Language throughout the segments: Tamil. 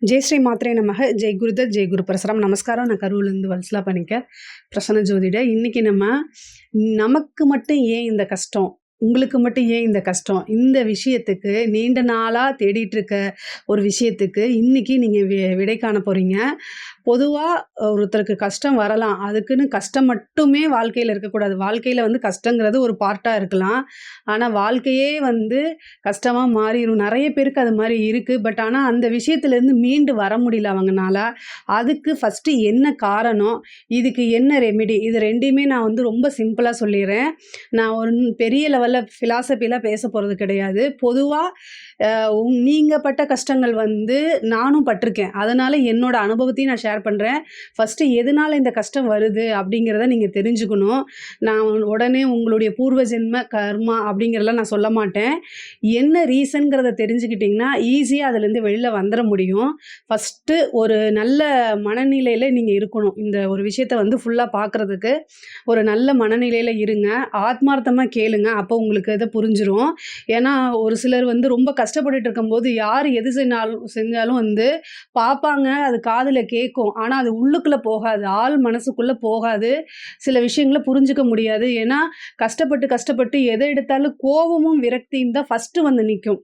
జై శ్రీ మాత్రే நமக. ஜெய் குருதத் ஜெய் குரு பரசுராம். நமஸ்காரம். நான் கரூர்லேருந்து வல்சலா பண்ணிக்க பிரசன்ன ஜோதிட. இன்னைக்கு நமக்கு மட்டும் ஏன் இந்த கஷ்டம், உங்களுக்கு மட்டும் ஏன் இந்த கஷ்டம், இந்த விஷயத்துக்கு நீண்ட நாளாக தேடிட்டு இருக்க ஒரு விஷயத்துக்கு இன்னைக்கு நீங்கள் விடை காண போகிறீங்க. பொதுவாக ஒருத்தருக்கு கஷ்டம் வரலாம், அதுக்குன்னு கஷ்டம் மட்டுமே வாழ்க்கையில் இருக்கக்கூடாது. வாழ்க்கையில் கஷ்டங்கிறது ஒரு பார்ட்டாக இருக்கலாம், ஆனால் வாழ்க்கையே கஷ்டமாக மாறிடும். நிறைய பேருக்கு அது மாதிரி இருக்குது. பட் ஆனால் அந்த விஷயத்துலேருந்து மீண்டு வர முடியல அவங்கனால. அதுக்கு ஃபஸ்ட்டு என்ன காரணம், இதுக்கு என்ன ரெமெடி, இது ரெண்டையுமே நான் ரொம்ப சிம்பிளாக சொல்லிடுறேன். நான் ஒரு பெரிய லெவலில் ஃபிலாசபிலாம் பேச போகிறது கிடையாது. பொதுவாக நீங்கள் பட்ட கஷ்டங்கள் நானும் பட்டிருக்கேன். அதனால் என்னோட அனுபவத்தையும் நான் ஷேர் பண்ணுறேன். ஃபஸ்ட்டு எதனால் இந்த கஷ்டம் வருது அப்படிங்கிறத நீங்கள் தெரிஞ்சுக்கணும். நான் உடனே உங்களுடைய பூர்வ ஜென்ம கர்மா அப்படிங்கிறதெல்லாம் நான் சொல்ல மாட்டேன். என்ன ரீசன்கிறத தெரிஞ்சுக்கிட்டிங்கன்னா ஈஸியாக அதுலேருந்து வெளியில் வந்துட முடியும். ஃபஸ்ட்டு ஒரு நல்ல மனநிலையில் நீங்கள் இருக்கணும். இந்த ஒரு விஷயத்தை ஃபுல்லாக பார்க்குறதுக்கு ஒரு நல்ல மனநிலையில் இருங்க. ஆத்மார்த்தமாக கேளுங்க. அப்போ உங்களுக்கு இதை புரிஞ்சிடும். ஏன்னா ஒரு சிலர் ரொம்ப கஷ்டப்பட்டுட்டு இருக்கும்போது யார் எது செஞ்சாலும் பார்ப்பாங்க, அது காதில் கேட்கும். ஆனால் அது உள்ளுக்குள்ளே போகாது, ஆள் மனசுக்குள்ளே போகாது. சில விஷயங்களை புரிஞ்சுக்க முடியாது. ஏன்னா கஷ்டப்பட்டு எதை எடுத்தாலும் கோபமும் விரக்தியும் தான் ஃபஸ்ட்டு நிற்கும்.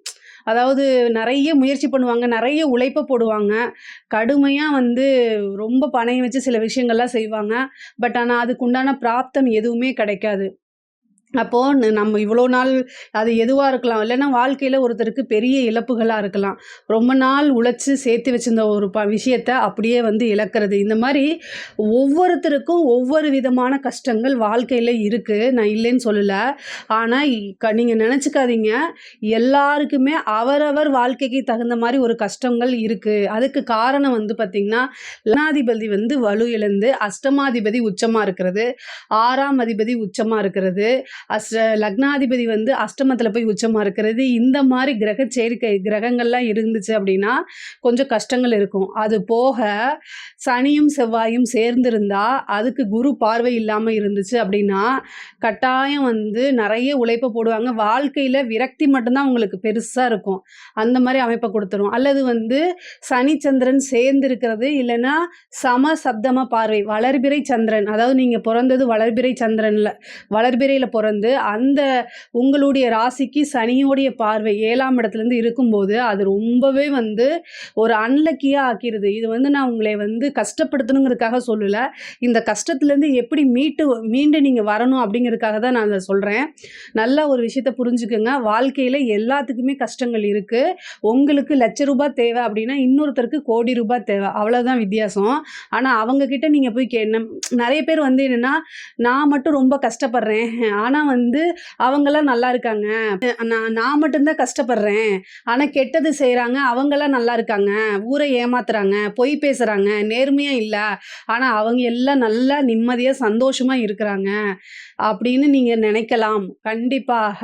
அதாவது நிறைய முயற்சி பண்ணுவாங்க, நிறைய உழைப்பை போடுவாங்க, கடுமையாக ரொம்ப பணையம் வச்சு சில விஷயங்கள்லாம் செய்வாங்க. பட் ஆனால் அதுக்குண்டான பிராப்தம் எதுவுமே கிடைக்காது. அப்போது நம்ம இவ்வளோ நாள் அது எதுவாக இருக்கலாம், இல்லைன்னா வாழ்க்கையில் ஒருத்தருக்கு பெரிய இழப்புகளாக இருக்கலாம். ரொம்ப நாள் உழைச்சி சேர்த்து வச்சுருந்த ஒரு விஷயத்தை அப்படியே இழக்கிறது. இந்த மாதிரி ஒவ்வொருத்தருக்கும் ஒவ்வொரு விதமான கஷ்டங்கள் வாழ்க்கையில் இருக்குது, நான் இல்லைன்னு சொல்லலை. ஆனால் நீங்கள் நினச்சிக்காதீங்க, எல்லாருக்குமே அவரவர் வாழ்க்கைக்கு தகுந்த மாதிரி ஒரு கஷ்டங்கள் இருக்குது. அதுக்கு காரணம் பார்த்திங்கன்னா லக்னாதிபதி வலு இழந்து அஷ்டமாதிபதி உச்சமாக இருக்கிறது, 6ஆம் அதிபதி உச்சமாக இருக்கிறது, லக்னாதிபதி அஷ்டமத்தில் போய் உச்சமாக இருக்கிறது. இந்த மாதிரி கிரகங்கள்லாம் இருந்துச்சு அப்படின்னா கொஞ்சம் கஷ்டங்கள் இருக்கும். அது போக சனியும் செவ்வாயும் சேர்ந்திருந்தா, அதுக்கு குரு பார்வை இல்லாமல் இருந்துச்சு அப்படின்னா கட்டாயம் நிறைய உழைப்பை போடுவாங்க. வாழ்க்கையில் விரக்தி மட்டும்தான் உங்களுக்கு பெருசாக இருக்கும். அந்த மாதிரி அமைப்பை கொடுத்துரும். அல்லது சனி சந்திரன் சேர்ந்து இருக்கிறது, இல்லைன்னா சமசப்தம பார்வை, வளர்பிறை சந்திரன், அதாவது நீங்கள் பிறந்தது வளர்பிறை சந்திரனில், வளர்பிறையில் பிறந்து அந்த உங்களுடைய ராசிக்கு சனியோடைய பார்வை 7ஆம் இடத்துலேருந்து இருக்கும்போது அது ரொம்பவே ஒரு அன்லக்கியாக ஆக்கிடுது. இது நான் உங்களை கஷ்டப்படுத்தணுங்கிறதுக்காக சொல்லலை. இந்த கஷ்டத்துலேருந்து எப்படி மீண்டு நீங்கள் வரணும் அப்படிங்கிறதுக்காக தான் நான் அதை சொல்கிறேன். நல்ல ஒரு விஷயத்தை புரிஞ்சுக்கோங்க. வாழ்க்கையில் எல்லாத்துக்குமே கஷ்டங்கள் இருக்குது. உங்களுக்கு ₹1,00,000 தேவை அப்படின்னா இன்னொருத்தருக்கு ₹1,00,00,000 தேவை, அவ்வளோதான் வித்தியாசம். ஆனால் அவங்கக்கிட்ட நீங்கள் போய் நிறைய பேர் என்னென்னா, நான் மட்டும் ரொம்ப கஷ்டப்படுறேன், ஆனால் அவங்களாம் நல்லா இருக்காங்க, நான் மட்டும்தான் கஷ்டப்படுறேன், ஆனால் கெட்டது செய்கிறாங்க, அவங்களாம் நல்லா இருக்காங்க, ஊரை ஏமாத்துறாங்க, பொய் பேசுகிறாங்க, நேர்மையாக இல்லை, ஆனால் அவங்க எல்லாம் நல்லா நிம்மதியாக சந்தோஷமாக இருக்கிறாங்க அப்படின்னு நீங்கள் நினைக்கலாம். கண்டிப்பாக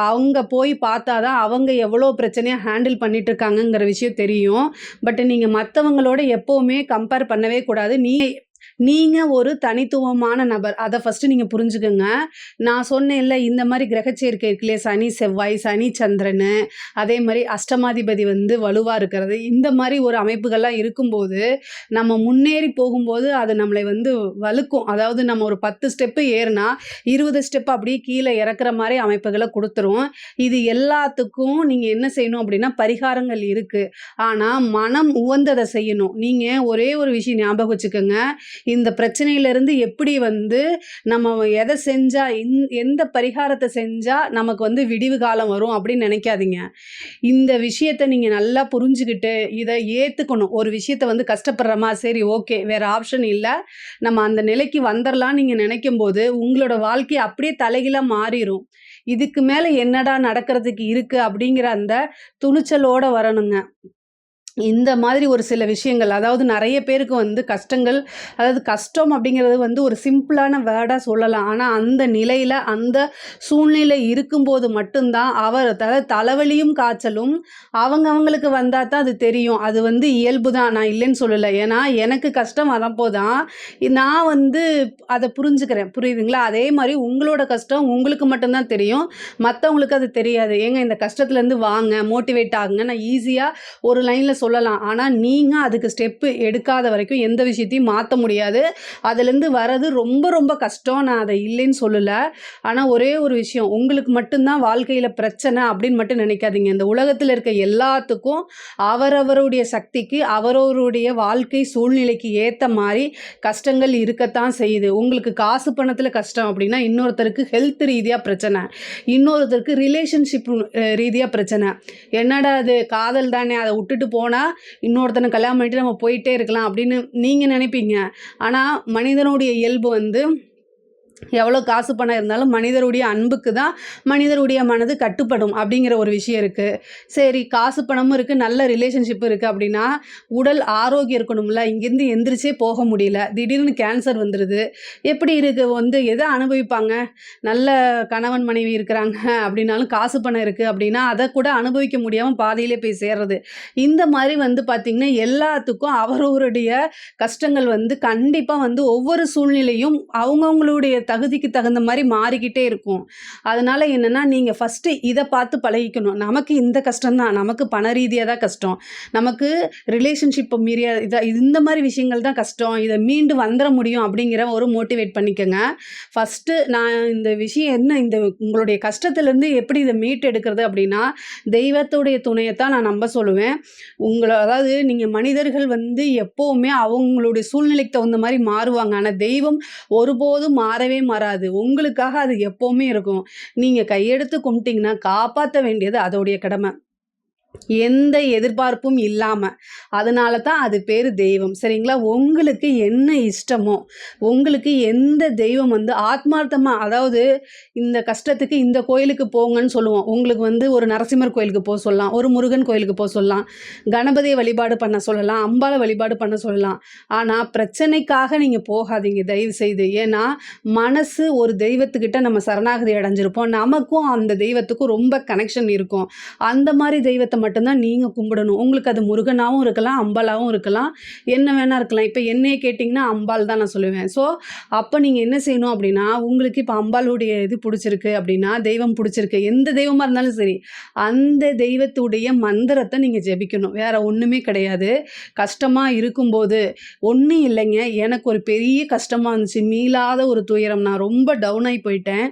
அவங்க போய் பார்த்தா தான் அவங்க எவ்வளோ பிரச்சனையாக ஹேண்டில் பண்ணிட்டு இருக்காங்கங்கிற விஷயம் தெரியும். பட் நீங்கள் மற்றவங்களோட எப்போவுமே கம்பேர் பண்ணவே கூடாது. நீங்கள் ஒரு தனித்துவமான நபர், அதை ஃபஸ்ட்டு நீங்கள் புரிஞ்சுக்கோங்க. நான் சொன்னேன்ல, இந்த மாதிரி கிரகச்சேர்க்கை இருக்குல்லையே, சனி செவ்வாய், சனி சந்திரன், அதே மாதிரி அஷ்டமாதிபதி வலுவாக இருக்கிறது, இந்த மாதிரி ஒரு அமைப்புகள்லாம் இருக்கும்போது நம்ம முன்னேறி போகும்போது அது நம்மளை வலுக்கும். அதாவது நம்ம ஒரு 10 ஸ்டெப்பு ஏறினா 20 ஸ்டெப்பு அப்படியே கீழே இறக்குற மாதிரி அமைப்புகளை கொடுத்துரும். இது எல்லாத்துக்கும் நீங்கள் என்ன செய்யணும் அப்படின்னா பரிகாரங்கள் இருக்குது. ஆனால் மனம் உவந்ததை செய்யணும். நீங்கள் ஒரே ஒரு விஷயம் ஞாபகம் வச்சுக்கோங்க, இந்த பிரச்சனையிலேருந்து எப்படி நம்ம எதை செஞ்சால், எந்த பரிகாரத்தை செஞ்சால் நமக்கு விடிவு காலம் வரும் அப்படின்னு நினைக்காதீங்க. இந்த விஷயத்தை நீங்கள் நல்லா புரிஞ்சுக்கிட்டு இதை ஏற்றுக்கணும். ஒரு விஷயத்தை கஷ்டப்படுறோமா, சரி ஓகே, வேறு ஆப்ஷன் இல்லை, நம்ம அந்த நிலைக்கு வந்துடலாம் நீங்கள் நினைக்கும் போது உங்களோட வாழ்க்கை அப்படியே தலைகீழாக மாறிடும். இதுக்கு மேலே என்னடா நடக்கிறதுக்கு இருக்குது அப்படிங்கிற அந்த துணிச்சலோடு வரணுங்க. இந்த மாதிரி ஒரு சில விஷயங்கள், அதாவது நிறைய பேருக்கு கஷ்டங்கள், அதாவது கஷ்டம் அப்படிங்கிறது ஒரு சிம்பிளான வேர்டாக சொல்லலாம். ஆனால் அந்த நிலையில் அந்த சூழ்நிலை இருக்கும்போது மட்டும்தான் அதாவது தலைவலியும் காய்ச்சலும் அவங்களுக்கு வந்தால் தான் அது தெரியும். அது இயல்பு தான், நான் இல்லைன்னு சொல்லலை. ஏன்னா எனக்கு கஷ்டம் வரப்போ தான் நான் அதை புரிஞ்சுக்கிறேன். புரியுதுங்களா? அதே மாதிரி உங்களோட கஷ்டம் உங்களுக்கு மட்டும்தான் தெரியும், மற்றவங்களுக்கு அது தெரியாது. ஏங்க இந்த கஷ்டத்துலேருந்து வாங்க, மோட்டிவேட் ஆகுங்க, நான் ஈஸியாக ஒரு லைனில் சொல்லலாம். ஆனால் நீங்கள் அதுக்கு ஸ்டெப்பு எடுக்காத வரைக்கும் எந்த விஷயத்தையும் மாற்ற முடியாது. அதுலேருந்து வர்றது ரொம்ப ரொம்ப கஷ்டம். நான் அதை இல்லைன்னு சொல்லலை. ஆனால் ஒரே ஒரு விஷயம், உங்களுக்கு மட்டும்தான் வாழ்க்கையில் பிரச்சனை அப்படின்னு மட்டும் நினைக்காதீங்க. இந்த உலகத்தில் இருக்க எல்லாத்துக்கும் அவரவருடைய சக்திக்கு அவரவருடைய வாழ்க்கை சூழ்நிலைக்கு ஏற்ற மாதிரி கஷ்டங்கள் இருக்கத்தான் செய்யுது. உங்களுக்கு காசு பணத்தில் கஷ்டம் அப்படின்னா இன்னொருத்தருக்கு ஹெல்த் ரீதியாக பிரச்சனை, இன்னொருத்தருக்கு ரிலேஷன்ஷிப் ரீதியாக பிரச்சனை. என்னடா அது காதல் தானே, அதை விட்டுட்டு போனால் இன்னொருத்தனை கல்யாணம் பண்ணிட்டு நம்ம போயிட்டே இருக்கலாம் அப்படின்னு நீங்கள் நினைப்பீங்க. ஆனால் மனிதனுடைய இயல்பு வந்து எவ்வளோ காசு பணம் இருந்தாலும் மனிதருடைய அன்புக்கு தான் மனிதருடைய மனது கட்டுப்படும் அப்படிங்கிற ஒரு விஷயம் இருக்குது. சரி, காசு பணமும் இருக்குது, நல்ல ரிலேஷன்ஷிப் இருக்குது அப்படின்னா உடல் ஆரோக்கியம் இருக்கணும்ல. இங்கேருந்து எந்திரிச்சே போக முடியல, திடீர்னு கேன்சர் வந்துடுது. எப்படி இருக்குது வந்து எதை அனுபவிப்பாங்க? நல்ல கணவன் மனைவி இருக்கிறாங்க அப்படின்னாலும் காசு பணம் இருக்குது அப்படின்னா அதை கூட அனுபவிக்க முடியாமல் பாதியிலே போய் சேர்றது. இந்த மாதிரி வந்து பார்த்திங்கன்னா எல்லாத்துக்கும் அவரவருடைய கஷ்டங்கள் வந்து கண்டிப்பாக வந்து ஒவ்வொரு சூழ்நிலையும் அவங்கவுங்களுடைய தகுதிக்கு தகுந்த மாதிரி மாறிக்கிட்டே இருக்கும். அதனால என்னென்னா, நீங்கள் ஃபஸ்ட்டு இதை பார்த்து பழகிக்கணும். நமக்கு இந்த கஷ்டம்தான், நமக்கு பண ரீதியாக தான் கஷ்டம், நமக்கு ரிலேஷன்ஷிப்பை மீறிய இந்த மாதிரி விஷயங்கள் தான் கஷ்டம், இதை மீண்டு வந்துட முடியும் அப்படிங்கிற ஒரு மோட்டிவேட் பண்ணிக்கோங்க. ஃபஸ்ட்டு நான் இந்த விஷயம் என்ன, இந்த உங்களுடைய கஷ்டத்துலேருந்து எப்படி இதை மீட்டு எடுக்கிறது அப்படின்னா தெய்வத்துடைய துணையைத்தான் நான் நம்ப சொல்லுவேன். அதாவது நீங்கள் மனிதர்கள் வந்து எப்போவுமே அவங்களுடைய சூழ்நிலைக்கு தகுந்த மாதிரி மாறுவாங்க. ஆனால் தெய்வம் ஒருபோதும் மாறவே மாறாது. உங்களுக்காக அது எப்பவுமே இருக்கும். நீங்க கையெடுத்து கும்பிட்டீங்கன்னா காப்பாற்ற வேண்டியது அதோடைய கடமை, எந்த எதிர்பார்ப்பும் இல்லாம. அதனால தான் அது பேரு தெய்வம். சரிங்களா? உங்களுக்கு என்ன இஷ்டமோ, உங்களுக்கு எந்த தெய்வம் வந்து ஆத்மார்த்தமா, அதாவது இந்த கஷ்டத்துக்கு இந்த கோயிலுக்கு போங்கன்னு சொல்லுவோம். உங்களுக்கு வந்து ஒரு நரசிம்மர் கோயிலுக்கு போக சொல்லலாம், ஒரு முருகன் கோயிலுக்கு போக சொல்லலாம், கணபதியை வழிபாடு பண்ண சொல்லலாம், அம்பாளை வழிபாடு பண்ண சொல்லலாம். ஆனால் பிரச்சனைக்காக நீங்கள் போகாதீங்க தயவு செய்து. ஏன்னா மனசு ஒரு தெய்வத்துக்கிட்ட நம்ம சரணாகதி அடைஞ்சிருப்போம், நமக்கும் அந்த தெய்வத்துக்கும் ரொம்ப கனெக்ஷன் இருக்கும். அந்த மாதிரி தெய்வத்தை மட்டும்தான் நீங்கள் கும்பிடணும். உங்களுக்கு அது முருகனாகவும் இருக்கலாம், அம்பாலாகவும் இருக்கலாம், என்ன வேணா இருக்கலாம். இப்போ என்னையே கேட்டிங்கன்னா அம்பாள் தான் நான் சொல்லுவேன். ஸோ அப்போ நீங்கள் என்ன செய்யணும் அப்படின்னா, உங்களுக்கு இப்போ அம்பாளுடைய இது பிடிச்சிருக்கு அப்படின்னா, தெய்வம் பிடிச்சிருக்கு, எந்த தெய்வமாக இருந்தாலும் சரி, அந்த தெய்வத்துடைய மந்திரத்தை நீங்கள் ஜெபிக்கணும். வேறு ஒன்றுமே கிடையாது. கஷ்டமாக இருக்கும்போது ஒன்றும் இல்லைங்க, எனக்கு ஒரு பெரிய கஷ்டமாக இருந்துச்சு, மீளாத ஒரு துயரம், நான் ரொம்ப டவுன் ஆகி போயிட்டேன்.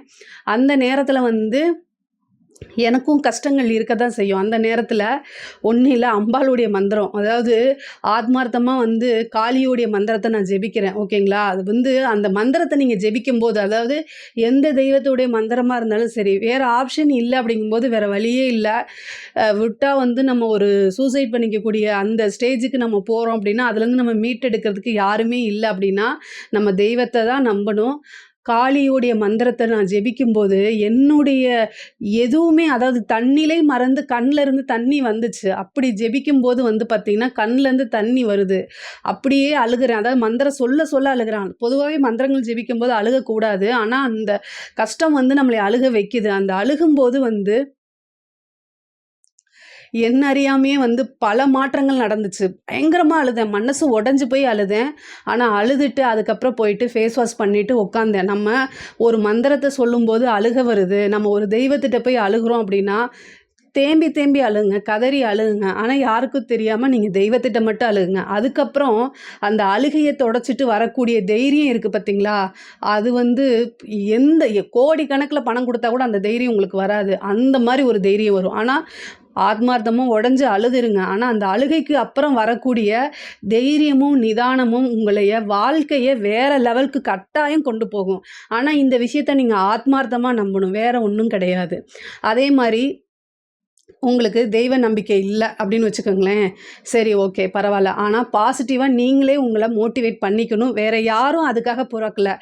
அந்த நேரத்தில் வந்து எனக்கும் கஷ்டங்கள் இருக்க தான் செய்யும். அந்த நேரத்தில் ஒன்றும் இல்லை, அம்பாளுடைய மந்திரம், அதாவது ஆத்மார்த்தமாக வந்து காளியோடைய மந்திரத்தை நான் ஜெபிக்கிறேன். ஓகேங்களா? அது வந்து அந்த மந்திரத்தை நீங்கள் ஜெபிக்கும்போது, அதாவது எந்த தெய்வத்துடைய மந்திரமாக இருந்தாலும் சரி, வேறு ஆப்ஷன் இல்லை அப்படிங்கும்போது வேறு வழியே இல்லை. விட்டால் வந்து நம்ம ஒரு சூசைட் பண்ணிக்கக்கூடிய அந்த ஸ்டேஜுக்கு நம்ம போகிறோம் அப்படின்னா, அதுலேருந்து நம்ம மீட்டெடுக்கிறதுக்கு யாருமே இல்லை அப்படின்னா நம்ம தெய்வத்தை தான் நம்பணும். காளியோடைய மந்திரத்தை நான் ஜெபிக்கும்போது என்னுடைய எதுவுமே, அதாவது தண்ணிலே மறந்து கண்ணில் இருந்து தண்ணி வந்துச்சு. அப்படி ஜெபிக்கும்போது வந்து பார்த்திங்கன்னா கண்ணிலேருந்து தண்ணி வருது. அப்படியே அழுகிறேன். அதாவது மந்திரம் சொல்ல சொல்ல அழுகிறேன். பொதுவாகவே மந்திரங்கள் ஜெபிக்கும்போது அழுகக்கூடாது. ஆனால் அந்த கஷ்டம் வந்து நம்மளை அழுக வைக்குது. அந்த அழுகும்போது வந்து என்ன அறியாமையே வந்து பல மாற்றங்கள் நடந்துச்சு. பயங்கரமாக அழுதேன், மனசு உடஞ்சி போய் அழுதேன். ஆனால் அழுதுட்டு அதுக்கப்புறம் போயிட்டு ஃபேஸ் வாஷ் பண்ணிவிட்டு உட்காந்தேன். நம்ம ஒரு மந்திரத்தை சொல்லும்போது அழுக வருது, நம்ம ஒரு தெய்வத்திட்ட போய் அழுகிறோம் அப்படின்னா தேம்பி தேம்பி அழுங்க, கதறி அழுகுங்க. ஆனால் யாருக்கும் தெரியாமல் நீங்கள் தெய்வத்திட்ட மட்டும் அழுகுங்க. அதுக்கப்புறம் அந்த அழுகையை தொடச்சிட்டு வரக்கூடிய தைரியம் இருக்குது பார்த்தீங்களா, அது வந்து எந்த கோடிக்கணக்கில் பணம் கொடுத்தா கூட அந்த தைரியம் உங்களுக்கு வராது. அந்த மாதிரி ஒரு தைரியம் வரும். ஆனால் ஆத்மார்த்தமும் உடஞ்சி அழுதுருங்க. ஆனால் அந்த அழுகைக்கு அப்புறம் வரக்கூடிய தைரியமும் நிதானமும் உங்களைய வாழ்க்கையை வேறு லெவலுக்கு கட்டாயம் கொண்டு போகும். ஆனால் இந்த விஷயத்த நீங்கள் ஆத்மார்த்தமாக நம்பணும், வேறு ஒன்றும் கிடையாது. அதே மாதிரி உங்களுக்கு தெய்வ நம்பிக்கை இல்லை அப்படின்னு வச்சுக்கோங்களேன், சரி ஓகே பரவாயில்ல. ஆனால் பாசிட்டிவாக நீங்களே உங்களை மோட்டிவேட் பண்ணிக்கணும். வேறு யாரும் அதுக்காக பிறக்கல.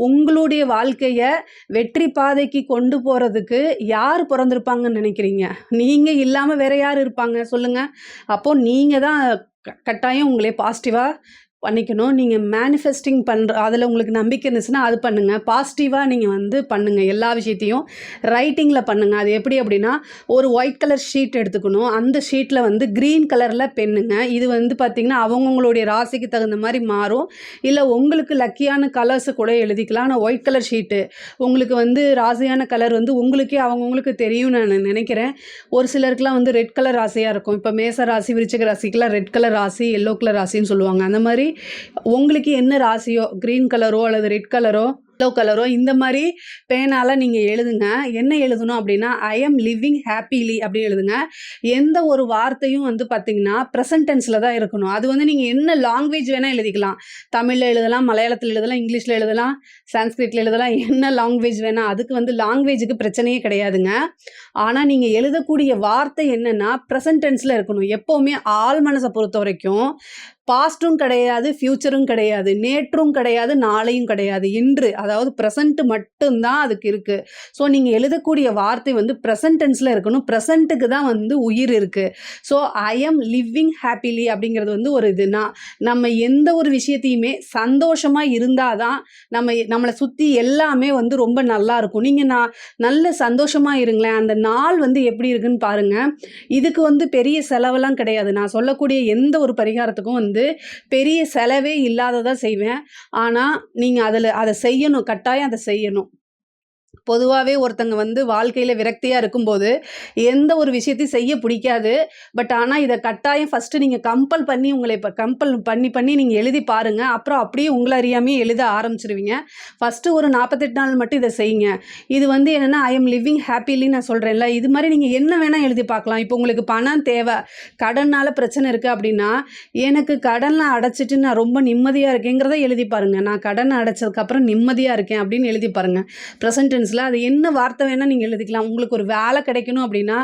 உங்களுடைய வாழ்க்கையை வெற்றி பாதைக்கு கொண்டு போகிறதுக்கு யார் பிறந்திருப்பாங்கன்னு நினைக்கிறீங்க? நீங்கள் இல்லாமல் வேறு யார் இருப்பாங்க சொல்லுங்கள்? அப்போது நீங்கள் தான் கட்டாயம் உங்களே பாசிட்டிவாக பண்ணிக்கணும். நீங்க மேனிஃபெஸ்டிங் அதில உங்களுக்கு நம்பிக்கை இருந்துச்சுன்னா அது பண்ணுங்க. பாசிட்டிவா நீங்க வந்து பண்ணுங்க. எல்லா விஷயத்தையும் ரைட்டிங்கில பண்ணுங்க. அது எப்படி அப்படின்னா, ஒரு ஒயிட் கலர் ஷீட் எடுத்துக்கணும். அந்த ஷீட்டில வந்து கிரீன் கலரில பென்னுங்க. இது வந்து பார்த்தீங்கன்னா, அவங்கவங்களுடைய ராசிக்கு தகுந்த மாரி மாறும். இல்ல உங்களுக்கு லக்கியான கலர்ஸ் கூட எழுதிக்கலாம். ஆனா ஒயிட் கலர் ஷீட்டு உங்களுக்கு வந்து ராசியான கலர் வந்து உங்களுக்கே அவங்கவங்களுக்கு தெரியும்னு நான் நினைக்கிறேன். ஒரு சிலருக்குலாம் வந்து ரெட் கலர் ராசியா இருக்கும். இப்ப மேச ராசி, விருச்சிக ராசிக்குலாம் ரெட் கலர் ராசி, எல்லோ கலர் ராசின்னு சொல்லுவாங்க. அந்த மாரி உங்களுக்கு என்ன ராசியோ, கிரீன் கலரோ அல்லது ரெட் கலரோ, எல்லோ கலரோ இந்த மாரி பேனால நீங்க எழுதுங்க. என்ன எழுதணும் அப்படின்னா, ஐ அம் லிவிங் ஹேப்பிலி அப்படின்னு எழுதுங்க. எந்த ஒரு வார்த்தையும் வந்து பார்த்தீங்கன்னா, பிரசன்ட் டென்ஸ்ல தான் இருக்கணும். அது வந்து நீங்க என்ன லாங்குவேஜ் வேணா எழுதிக்கலாம். தமிழ்ல எழுதலாம், மலையாளத்தில எழுதலாம், இங்கிலீஷ்ல எழுதலாம், சான்ஸ்கிரிட்ல எழுதலாம். என்ன லாங்குவேஜ் வேணா. அதுக்கு வந்து லாங்குவேஜுக்கு பிரச்சனையே கிடையாதுங்க. ஆனா, நீங்க எழுதக்கூடிய வார்த்தை என்னன்னா, பிரசன்ட் டென்ஸ்ல இருக்கணும். எப்பவுமே ஆழ் மனச பொறுத்தவரைக்கும், பாஸ்ட்டும் கிடையாது, ஃபியூச்சரும் கிடையாது, நேற்றும் கிடையாது, நாளையும் கிடையாது. இன்று அதாவது பிரசன்ட் மட்டும் தான் அதுக்கு இருக்கு. ஸோ நீங்க எழுதக்கூடிய வார்த்தை வந்து பிரசன்ட் டென்ஸ்ல இருக்கணும். பிரசன்ட்டுக்கு தான் வந்து உயிர் இருக்கு. ஸோ ஐ அம் லிவிங் ஹேப்பிலி அப்படிங்கிறது வந்து ஒரு இதுனா, நம்ம எந்த ஒரு விஷயத்தையுமே சந்தோஷமா இருந்தா தான் நம்மள சுத்தி எல்லாமே வந்து ரொம்ப நல்லா இருக்கும். நீங்க நல்ல சந்தோஷமா இருங்களேன். அந்த நாள் வந்து எப்படி இருக்குன்னு பாருங்க. இதுக்கு வந்து பெரிய செலவெல்லாம் கிடையாது. நான் சொல்லக்கூடிய எந்த ஒரு பரிகாரத்துக்கும் வந்து பெரிய செலவே இல்லாததா செய்வேன். ஆனா, நீங்க அத செய்யணும். கட்டாயம் அத செய்யணும். பொதுவாவே ஒருத்தங்க வந்து வாழ்க்கையில விரக்தியா இருக்கும்போது, எந்த ஒரு விஷயத்தையும் செய்ய பிடிக்காது. பட் ஆனா இத கட்டாயம் ஃபர்ஸ்ட்டு நீங்க கம்பல் பண்ணி உங்கள இப்ப கம்பல் பண்ணி நீங்க எழுதி பாருங்க. அப்புறம் அப்படியே உங்கள அறியாமயே எழுத ஆரம்பிச்சுருவீங்க. ஃபர்ஸ்ட்டு ஒரு 48 நாள் மட்டும் இத செய்யுங்க. இது வந்து என்னன்னா, ஐ அம் லிவிங் ஹேப்பிலின்னு நான் சொல்றேன்ல, இது மாரி நீங்க என்ன வேணா எழுதி பார்க்கலாம். இப்போ உங்களுக்கு பணம் தேவ, கடன்னால பிரச்சனை இருக்கு அப்படின்னா, எனக்கு கடன்லாம் அடைச்சிட்டு நான் ரொம்ப நிம்மதியா இருக்கேங்கிறத எழுதி பாருங்க. நான் கடன் அடைச்சதுக்கப்புறம் நிம்மதியா இருக்கேன் அப்படின்னு எழுதி பாருங்க. பிரசன்ட் டென்ஸ்ல அது என்ன வார்த்தை வேணா நீங்க எழுதிக்கலாம். உங்களுக்கு ஒரு வேலை கிடைக்கணும் அப்படின்னா,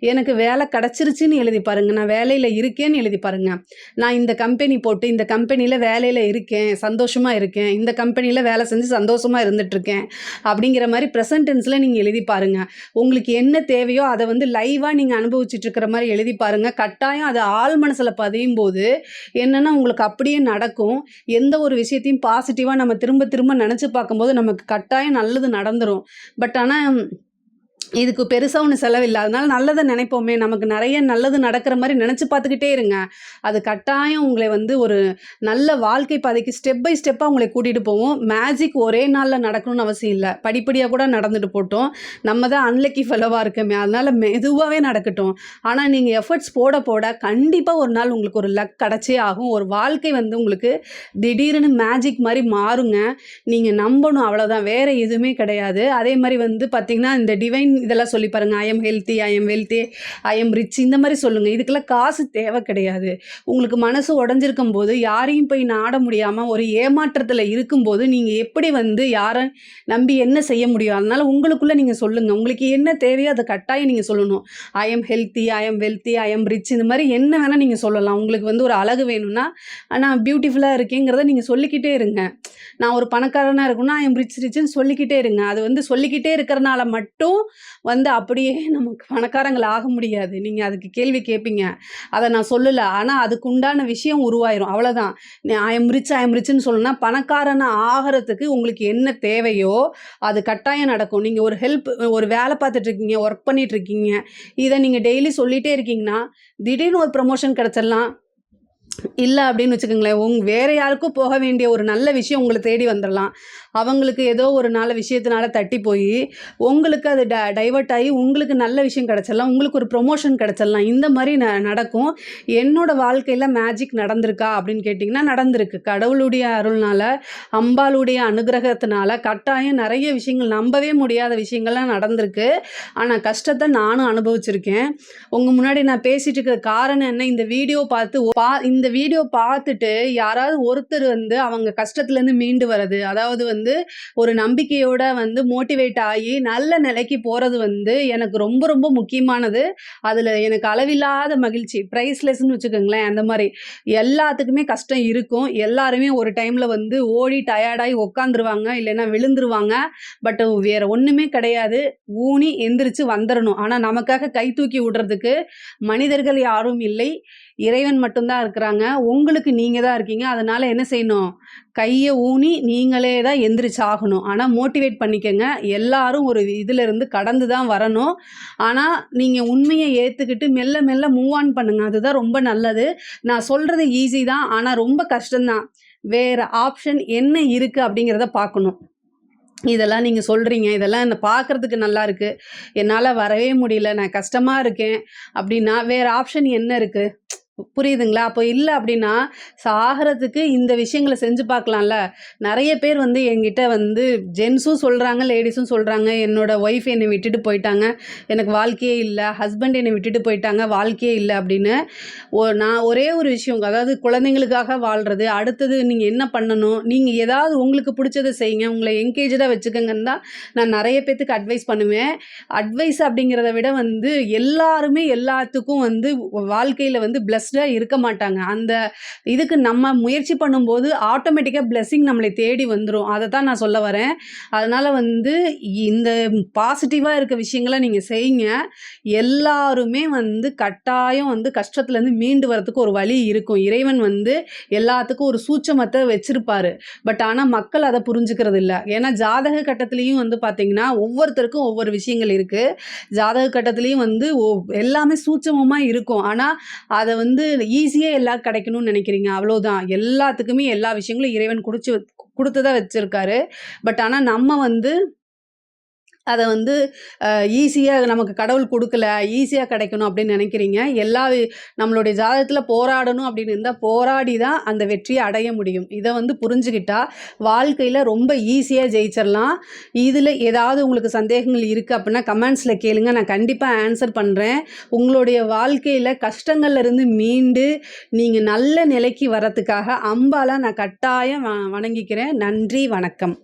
எனக்கு வேலை கிடைச்சிருச்சுன்னு எழுதி பாருங்க. நான் வேலையில இருக்கேன்னு எழுதி பாருங்க. நான் இந்த கம்பெனி போட்டு இந்த கம்பெனியில வேலையில இருக்கேன், சந்தோஷமா இருக்கேன். இந்த கம்பெனியில வேலை செஞ்சு சந்தோஷமா இருந்துட்டுருக்கேன். அப்படிங்கிற மாரி பிரசன்ட் டென்ஸ்ல நீங்க எழுதி பாருங்க. உங்களுக்கு என்ன தேவையோ அத வந்து லைவா நீங்க அனுபவிச்சுட்டு இருக்கிற மாரி எழுதி பாருங்க. கட்டாயம் அது ஆழ் மனசுல பதியும்போது என்னன்னா, உங்களுக்கு அப்படியே நடக்கும். எந்த ஒரு விஷயத்தையும் பாசிட்டிவா நம்ம திரும்ப திரும்ப நெனச்சு பார்க்கும்போது நமக்கு கட்டாயம் நல்லது நடந்துரும். பட் ஆனா இதுக்கு பெருசா ஒண்ணும் செலவில்ல. அதனால நல்லத நினைப்போமே! நமக்கு நெறைய நல்லது நடக்கிற மாரி நெனச்சு பார்த்துக்கிட்டே இருங்க. அது கட்டாயம் உங்கள வந்து ஒரு நல்ல வாழ்க்கை பாதைக்கு ஸ்டெப் பை ஸ்டெப்பா உங்கள கூட்டிட்டு போகும். மேஜிக் ஒரே நாள்ல நடக்கணும்னு அவசியம் இல்ல. படிப்படியா கூட நடந்துட்டு போட்டும். நம்ம தான் அன்லக்கி ஃபெல்லோவா இருக்கோமே! அதனால மெதுவாவே நடக்கட்டும். ஆனா நீங்க எஃபர்ட்ஸ் போட போட கண்டிப்பா ஒரு நாள் உங்களுக்கு ஒரு லக் கிடைச்சே ஆகும். ஒரு வாழ்க்கை வந்து உங்களுக்கு திடீர்னு மேஜிக் மாரி மாறுங்க. நீங்க நம்பணும் அவ்வளோதான். வேற எதுவுமே கிடையாது. அதே மாரி வந்து பார்த்தீங்கன்னா, இந்த டிவைன் இதெல்லாம் சொல்லி பாருங்க. I am healthy, I am wealthy, I am rich இந்த மாரி சொல்லுங்க. இதுக்கெல்லாம் காசு தேவை கிடையாது. உங்களுக்கு மனசு உடைஞ்சிருக்கும்போது, யாரையும் போய் நாட முடியாம ஒரு ஏமாற்றத்தில இருக்கும்போது, நீங்க எப்படி வந்து யார நம்பி என்ன செய்ய முடியும்? அதனால உங்களுக்குள்ள நீங்க சொல்லுங்க. உங்களுக்கு என்ன தேவையோ அத கட்டாயம் நீங்க சொல்லணும். I am healthy, I am wealthy, I am rich இந்த மாரி என்ன வேணா நீங்க சொல்லலாம். உங்களுக்கு வந்து ஒரு அழகு வேணும்னா, நான் பியூட்டிஃபுல்லா இருக்கேங்கிறத நீங்க சொல்லிக்கிட்டே இருங்க. நான் ஒரு பணக்காரனா இருக்கணும்னா, ஐ எம் ரிச்ன்னு சொல்லிக்கிட்டே இருங்க. அது வந்து சொல்லிக்கிட்டே இருக்கிறனால மட்டும் வந்து அப்படியே நமக்கு பணக்காரங்கள் ஆக முடியாது. நீங்க அதுக்கு கேள்வி கேட்பீங்க. அத நான் சொல்லல. ஆனா அதுக்கு உண்டான விஷயம் உருவாயிரும். அவ்வளோதான். ஐ எம் ரிச்ன்னு சொல்லணும்னா, பணக்காரனா ஆகறதுக்கு உங்களுக்கு என்ன தேவையோ, அது கட்டாயம் நடக்கும். நீங்க ஒரு வேலை பார்த்துட்டு இருக்கீங்க, ஒர்க் பண்ணிட்டு இருக்கீங்க. இத நீங்க டெய்லி சொல்லிட்டே இருக்கீங்கன்னா, திடீர்னு ஒரு ப்ரமோஷன் கிடைச்சிடலாம். இல்ல அப்படின்னு வச்சுக்கோங்களேன். வேற யாருக்கோ போக வேண்டிய ஒரு நல்ல விஷயம் உங்கள தேடி வந்துரலாம். அவங்களுக்கு ஏதோ ஒரு விஷயத்தினால தட்டி போயி, உங்களுக்கு அது டைவர்ட் ஆயி உங்களுக்கு நல்ல விஷயம் கிடைச்சிடலாம். உங்களுக்கு ஒரு ப்ரமோஷன் கிடைச்சிடலாம். இந்த மாரி நடக்கும். என்னோட வாழ்க்கையில மேஜிக் நடந்திருக்கா அப்படின்னு கேட்டிங்கன்னா, நடந்திருக்கு. கடவுளுடைய அருள்னால, அம்பாளுடைய அனுகிரகத்தினால கட்டாயம் நெறைய விஷயங்கள் நம்பவே முடியாத விஷயங்கள்லாம் நடந்திருக்கு. ஆனா கஷ்டத்த நானும் அனுபவிச்சிருக்கேன். உங்க முன்னாடி நான் பேசிட்டு இருக்கிற காரணம் என்ன? இந்த வீடியோ பார்த்துட்டு யாராவது ஒருத்தர் வந்து அவங்க கஷ்டத்துலேருந்து மீண்டு வர்றது, அதாவது வந்து ஒரு நம்பிக்கையோட வந்து மோட்டிவேட் ஆகி நல்ல நிலைக்கு போறது வந்து எனக்கு ரொம்ப ரொம்ப முக்கியமானது. அதில எனக்கு அளவில்லாத மகிழ்ச்சி. பிரைஸ்லெஸ்ன்னு வச்சுக்கோங்களேன். அந்த மாரி எல்லாத்துக்குமே கஷ்டம் இருக்கும். எல்லாருமே ஒரு டைம்ல வந்து ஓடி டயர்டாகி உட்காந்துருவாங்க. இல்லைன்னா விழுந்துருவாங்க. பட் வேற ஒண்ணுமே கிடையாது. ஊனி எந்திரிச்சு வந்துரணும். ஆனா நமக்காக கை தூக்கி விடுறதுக்கு மனிதர்கள் யாரும் இல்லை. இறைவன் மட்டும் தான் இருக்கிறாங்க. உங்களுக்கு நீங்க தான் இருக்கீங்க. அதனால என்ன செய்யணும்? கைய ஊனி நீங்களே தான் எந்திரிச்சாகணும். ஆனா மோட்டிவேட் பண்ணிக்கங்க. எல்லாரும் ஒரு இதிலிருந்து கடந்து தான் வரணும். ஆனா நீங்க உண்மைய ஏத்துக்கிட்டு மெல்ல மெல்ல மூவ் ஆன் பண்ணுங்க. அதுதான் ரொம்ப நல்லது. நான் சொல்றது ஈஸி தான். ஆனா ரொம்ப கஷ்டம் தான். வேற ஆப்ஷன் என்ன இருக்கு அப்படிங்கிறத பார்க்கணும். இதெல்லாம் நீங்க சொல்றீங்க. இதெல்லாம் என்ன பார்க்கறதுக்கு நல்லா இருக்கு. என்னால வரவே முடியல. நான் கஷ்டமா இருக்கேன். அப்படின்னா வேற ஆப்ஷன் என்ன இருக்கு? புரியுதுங்களா? அப்போ இல்ல அப்படின்னா, சாகறதுக்கு இந்த விஷயங்கள செஞ்சு பார்க்கலாம்ல. நெறைய பேர் வந்து என்கிட்ட வந்து ஜென்ஸும் சொல்றாங்க, லேடீஸும் சொல்றாங்க. என்னோட ஒய்ஃப் என்னை விட்டுட்டு போயிட்டாங்க. எனக்கு வாழ்க்கையே இல்ல. ஹஸ்பண்ட் என்னை விட்டுட்டு போயிட்டாங்க. வாழ்க்கையே இல்ல அப்படின்னு. நான் ஒரே ஒரு விஷயம், அதாவது குழந்தைங்களுக்காக வாழ்றது. அடுத்தது நீங்க என்ன பண்ணணும்? நீங்க ஏதாவது உங்களுக்கு புடிச்சத செய்யுங்க. உங்கள என்கேஜ்டா வச்சுக்கங்கன்னு தான் நான் நெறைய பேத்துக்கு அட்வைஸ் பண்ணுவேன். அட்வைஸ் அப்படிங்கிறத விட வந்து எல்லாருமே எல்லாத்துக்கும் வந்து வாழ்க்கையில வந்து பிளெஸ்டா இருக்க மாட்டாங்க. அந்த இதுக்கு நம்ம முயற்சி பண்ணும்போது ஆட்டோமேட்டிக்கா பிளெஸ்ஸிங் நம்மளை தேடி வந்துரும். அதத்தான் நான் சொல்ல வரேன். அதனால வந்து இந்த பாசிட்டிவா இருக்க விஷயங்கள நீங்க செய்யுங்க. எல்லாருமே வந்து கட்டாயம் வந்து கஷ்டத்துலேருந்து மீண்டு வரதுக்கு ஒரு வழி இருக்கும். இறைவன் வந்து எல்லாத்துக்கும் ஒரு சூட்சமத்த வச்சிருப்பாரு. பட் ஆனா மக்கள் அத புரிஞ்சுக்கிறது இல்ல. ஏன்னா ஜாதக கட்டத்திலயும் வந்து பார்த்தீங்கன்னா, ஒவ்வொருத்தருக்கும் ஒவ்வொரு விஷயங்கள் இருக்கு. ஜாதக கட்டத்திலயும் வந்து எல்லாமே சூட்சமமா இருக்கும். ஆனா அத வந்து ஈஸியா எல்லாம் கிடைக்கணும்னு நினைக்கிறீங்க. அவ்வளோதான். எல்லாத்துக்குமே எல்லா விஷயங்களும் இறைவன் குடுத்து தான் வச்சிருக்காரு. பட் ஆனா நம்ம வந்து அத வந்து ஈஸியா நமக்கு கடவுள் குடுக்கல, ஈஸியா கிடைக்கணும் அப்படின்னு நினைக்கிறீங்க. நம்மளுடைய ஜாதகத்தில போராடணும் அப்படின்னு இருந்தா, போராடி தான் அந்த வெற்றிய அடைய முடியும். இத வந்து புரிஞ்சுகிட்டா, வாழ்க்கையில ரொம்ப ஈஸியா ஜெயிச்சிரலாம். இதில ஏதாவது உங்களுக்கு சந்தேகங்கள் இருக்கு அப்படின்னா, கமெண்ட்ஸ்ல கேளுங்க. நான் கண்டிப்பா ஆன்சர் பண்றேன். உங்களுடைய வாழ்க்கையில கஷ்டங்கள்ல இருந்து மீண்டு, நீங்க நல்ல நிலைக்கு வரதுக்காக அம்பால நான் கட்டாயம் வணங்கிக்கிறேன். நன்றி, வணக்கம்.